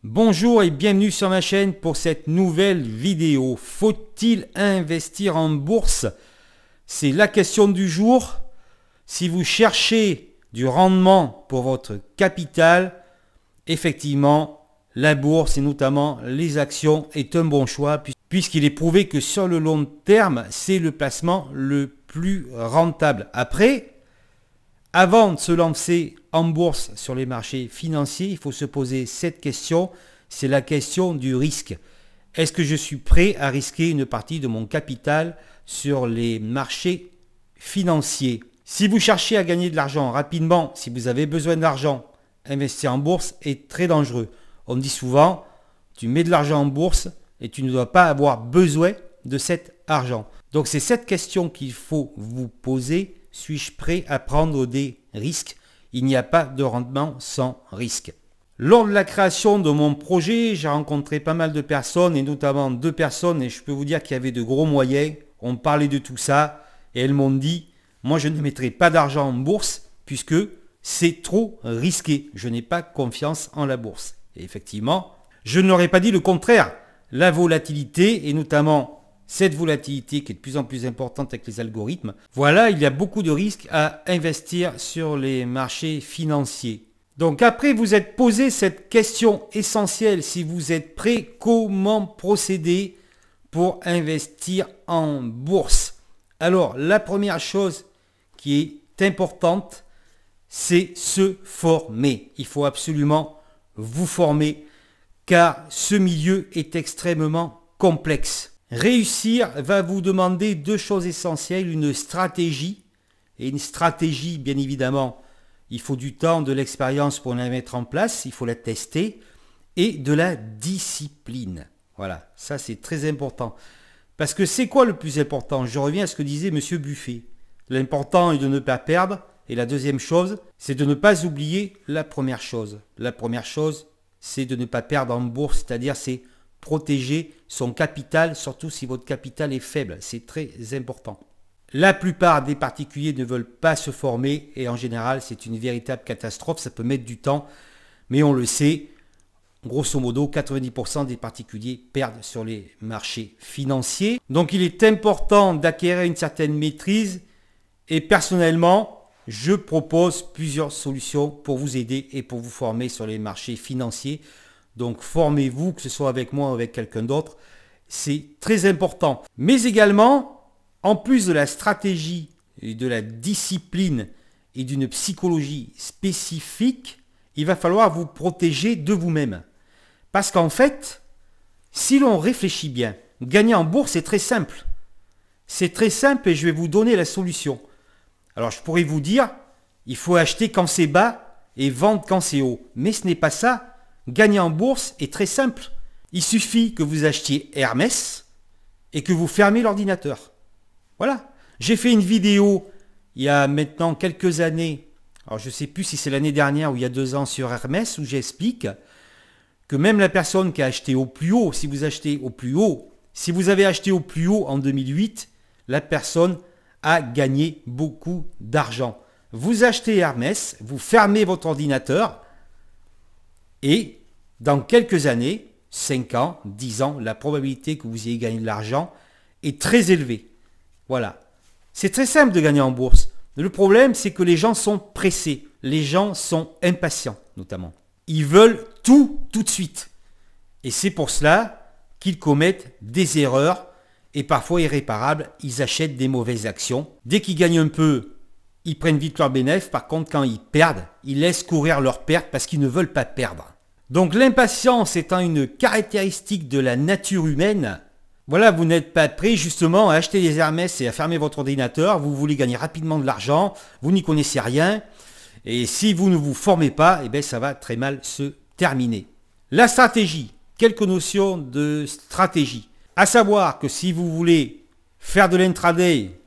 Bonjour et bienvenue sur ma chaîne pour cette nouvelle vidéo. Faut-il investir en bourse? C'est la question du jour. Si vous cherchez du rendement pour votre capital, effectivement, la bourse et notamment les actions est un bon choix puisqu'il est prouvé que sur le long terme, c'est le placement le plus rentable. Après, avant de se lancer en bourse sur les marchés financiers, il faut se poser cette question, c'est la question du risque. Est-ce que je suis prêt à risquer une partie de mon capital sur les marchés financiers? Si vous cherchez à gagner de l'argent rapidement, si vous avez besoin d'argent, investir en bourse est très dangereux. On dit souvent, tu mets de l'argent en bourse et tu ne dois pas avoir besoin de cet argent. Donc c'est cette question qu'il faut vous poser. Suis-je prêt à prendre des risques? Il n'y a pas de rendement sans risque. Lors de la création de mon projet, j'ai rencontré pas mal de personnes et notamment 2 personnes et je peux vous dire qu'il y avait de gros moyens. On parlait de tout ça et elles m'ont dit, moi je ne mettrai pas d'argent en bourse puisque c'est trop risqué. Je n'ai pas confiance en la bourse. Et effectivement, je n'aurais pas dit le contraire. La volatilité et notamment cette volatilité qui est de plus en plus importante avec les algorithmes, voilà, il y a beaucoup de risques à investir sur les marchés financiers. Donc après vous êtes posé cette question essentielle, si vous êtes prêt, comment procéder pour investir en bourse? Alors la première chose qui est importante, c'est se former. Il faut absolument vous former car ce milieu est extrêmement complexe. Réussir va vous demander 2 choses essentielles, une stratégie, et une stratégie bien évidemment, il faut du temps, de l'expérience pour la mettre en place, il faut la tester, et de la discipline. Voilà, ça c'est très important. Parce que c'est quoi le plus important? Je reviens à ce que disait M. Buffet. L'important est de ne pas perdre, et la deuxième chose, c'est de ne pas oublier la première chose. La première chose, c'est de ne pas perdre en bourse, c'est-à-dire c'est protéger son capital, surtout si votre capital est faible. C'est très important. La plupart des particuliers ne veulent pas se former et en général, c'est une véritable catastrophe. Ça peut mettre du temps, mais on le sait, grosso modo, 90% des particuliers perdent sur les marchés financiers. Donc, il est important d'acquérir une certaine maîtrise et personnellement, je propose plusieurs solutions pour vous aider et pour vous former sur les marchés financiers. Donc formez-vous, que ce soit avec moi ou avec quelqu'un d'autre, c'est très important. Mais également, en plus de la stratégie et de la discipline et d'une psychologie spécifique, il va falloir vous protéger de vous-même. Parce qu'en fait, si l'on réfléchit bien, gagner en bourse est très simple. C'est très simple et je vais vous donner la solution. Alors je pourrais vous dire, il faut acheter quand c'est bas et vendre quand c'est haut. Mais ce n'est pas ça. Gagner en bourse est très simple. Il suffit que vous achetiez Hermès et que vous fermez l'ordinateur. Voilà. J'ai fait une vidéo il y a maintenant quelques années, alors je ne sais plus si c'est l'année dernière ou il y a 2 ans sur Hermès, où j'explique que même la personne qui a acheté au plus haut, si vous achetez au plus haut, si vous avez acheté au plus haut en 2008, la personne a gagné beaucoup d'argent. Vous achetez Hermès, vous fermez votre ordinateur, et dans quelques années, 5 ans, 10 ans, la probabilité que vous ayez gagné de l'argent est très élevée. Voilà. C'est très simple de gagner en bourse. Le problème, c'est que les gens sont pressés. Les gens sont impatients, notamment. Ils veulent tout de suite. Et c'est pour cela qu'ils commettent des erreurs et parfois irréparables. Ils achètent des mauvaises actions. Dès qu'ils gagnent un peu, ils prennent vite leur bénéfice. Par contre, quand ils perdent, ils laissent courir leurs pertes parce qu'ils ne veulent pas perdre. Donc l'impatience étant une caractéristique de la nature humaine, voilà, vous n'êtes pas prêt justement à acheter des Hermès et à fermer votre ordinateur, vous voulez gagner rapidement de l'argent, vous n'y connaissez rien, et si vous ne vous formez pas, eh bien, ça va très mal se terminer. La stratégie, quelques notions de stratégie. À savoir que si vous voulez faire de l'intraday,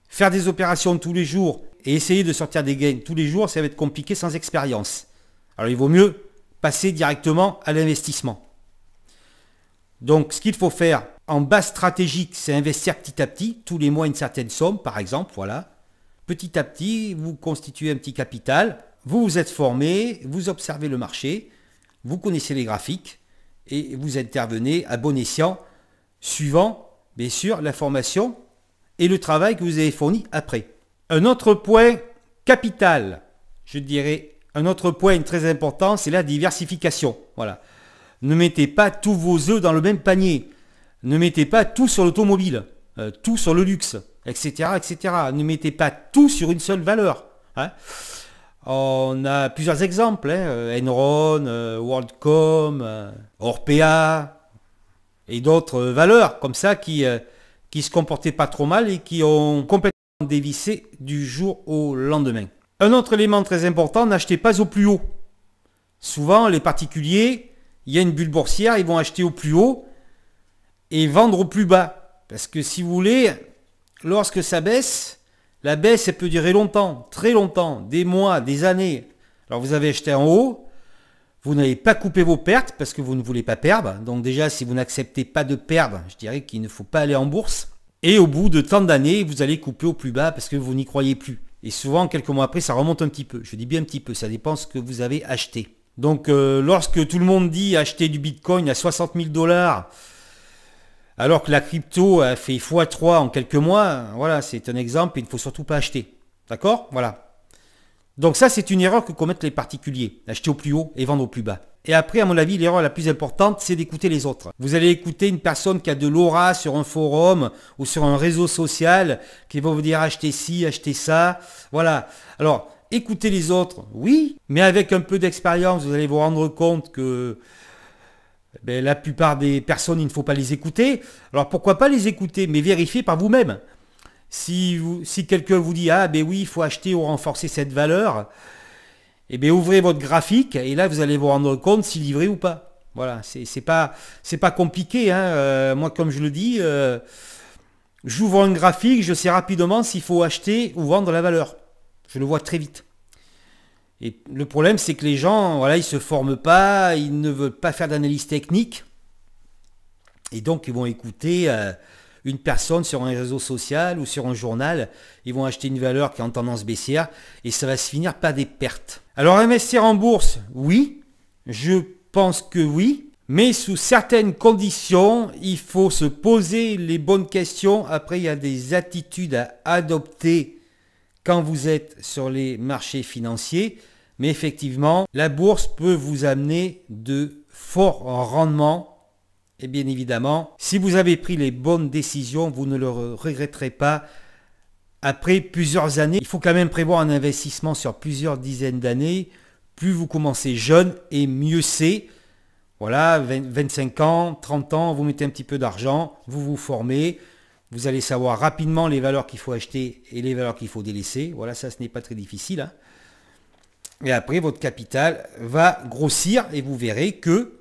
faire des opérations tous les jours et essayer de sortir des gains tous les jours, ça va être compliqué sans expérience. Alors il vaut mieux passer directement à l'investissement. Donc ce qu'il faut faire en base stratégique, c'est investir petit à petit, tous les mois une certaine somme par exemple, voilà. Petit à petit, vous constituez un petit capital, vous vous êtes formé, vous observez le marché, vous connaissez les graphiques et vous intervenez à bon escient, suivant bien sûr la formation et le travail que vous avez fourni après. Un autre point capital, je dirais, un autre point très important, c'est la diversification. Voilà. Ne mettez pas tous vos œufs dans le même panier. Ne mettez pas tout sur l'automobile, tout sur le luxe, etc., etc. Ne mettez pas tout sur une seule valeur. Hein. On a plusieurs exemples, hein, Enron, WorldCom, Orpea et d'autres valeurs comme ça qui se comportaient pas trop mal et qui ont complètement dévissé du jour au lendemain. Un autre élément très important, n'achetez pas au plus haut. Souvent, les particuliers, il y a une bulle boursière, ils vont acheter au plus haut et vendre au plus bas. Parce que si vous voulez, lorsque ça baisse, la baisse, elle peut durer longtemps, très longtemps, des mois, des années. Alors vous avez acheté en haut, vous n'avez pas coupé vos pertes parce que vous ne voulez pas perdre. Donc déjà, si vous n'acceptez pas de perdre, je dirais qu'il ne faut pas aller en bourse. Et au bout de tant d'années, vous allez couper au plus bas parce que vous n'y croyez plus. Et souvent, quelques mois après, ça remonte un petit peu. Je dis bien un petit peu, ça dépend ce que vous avez acheté. Donc lorsque tout le monde dit acheter du Bitcoin à 60 000 $, alors que la crypto a fait x3 en quelques mois, voilà, c'est un exemple, il ne faut surtout pas acheter. D'accord? Voilà. Donc ça, c'est une erreur que commettent les particuliers, acheter au plus haut et vendre au plus bas. Et après, à mon avis, l'erreur la plus importante, c'est d'écouter les autres. Vous allez écouter une personne qui a de l'aura sur un forum ou sur un réseau social, qui va vous dire achetez ci, achetez ça. Voilà. Alors, écoutez les autres, oui, mais avec un peu d'expérience, vous allez vous rendre compte que la plupart des personnes, il ne faut pas les écouter. Alors pourquoi pas les écouter, mais vérifiez par vous-même. Si quelqu'un vous dit ah ben oui, il faut acheter ou renforcer cette valeur, eh bien ouvrez votre graphique et là vous allez vous rendre compte s'il est vrai ou pas. Voilà, c'est pas compliqué. Hein. Moi, comme je le dis, j'ouvre un graphique, je sais rapidement s'il faut acheter ou vendre la valeur. Je le vois très vite. Et le problème, c'est que les gens, voilà, ils se forment pas, ils ne veulent pas faire d'analyse technique. Et donc, ils vont écouter une personne sur un réseau social ou sur un journal. Ils vont acheter une valeur qui est en tendance baissière et ça va se finir par des pertes. Alors, investir en bourse, oui, je pense que oui. Mais sous certaines conditions, il faut se poser les bonnes questions. Après, il y a des attitudes à adopter quand vous êtes sur les marchés financiers. Mais effectivement, la bourse peut vous amener de forts rendements. Et bien évidemment, si vous avez pris les bonnes décisions, vous ne le regretterez pas après plusieurs années. Il faut quand même prévoir un investissement sur plusieurs dizaines d'années. Plus vous commencez jeune et mieux c'est. Voilà, 25 ans, 30 ans, vous mettez un petit peu d'argent, vous vous formez. Vous allez savoir rapidement les valeurs qu'il faut acheter et les valeurs qu'il faut délaisser. Voilà, ça, ce n'est pas très difficile. Hein. Et après, votre capital va grossir et vous verrez que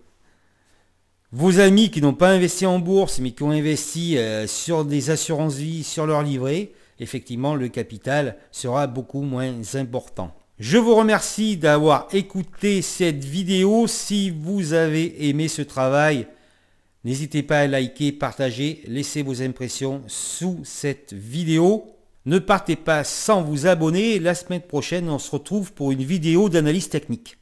vos amis qui n'ont pas investi en bourse, mais qui ont investi sur des assurances-vie, sur leur livret, effectivement, le capital sera beaucoup moins important. Je vous remercie d'avoir écouté cette vidéo. Si vous avez aimé ce travail, n'hésitez pas à liker, partager, laisser vos impressions sous cette vidéo. Ne partez pas sans vous abonner. La semaine prochaine, on se retrouve pour une vidéo d'analyse technique.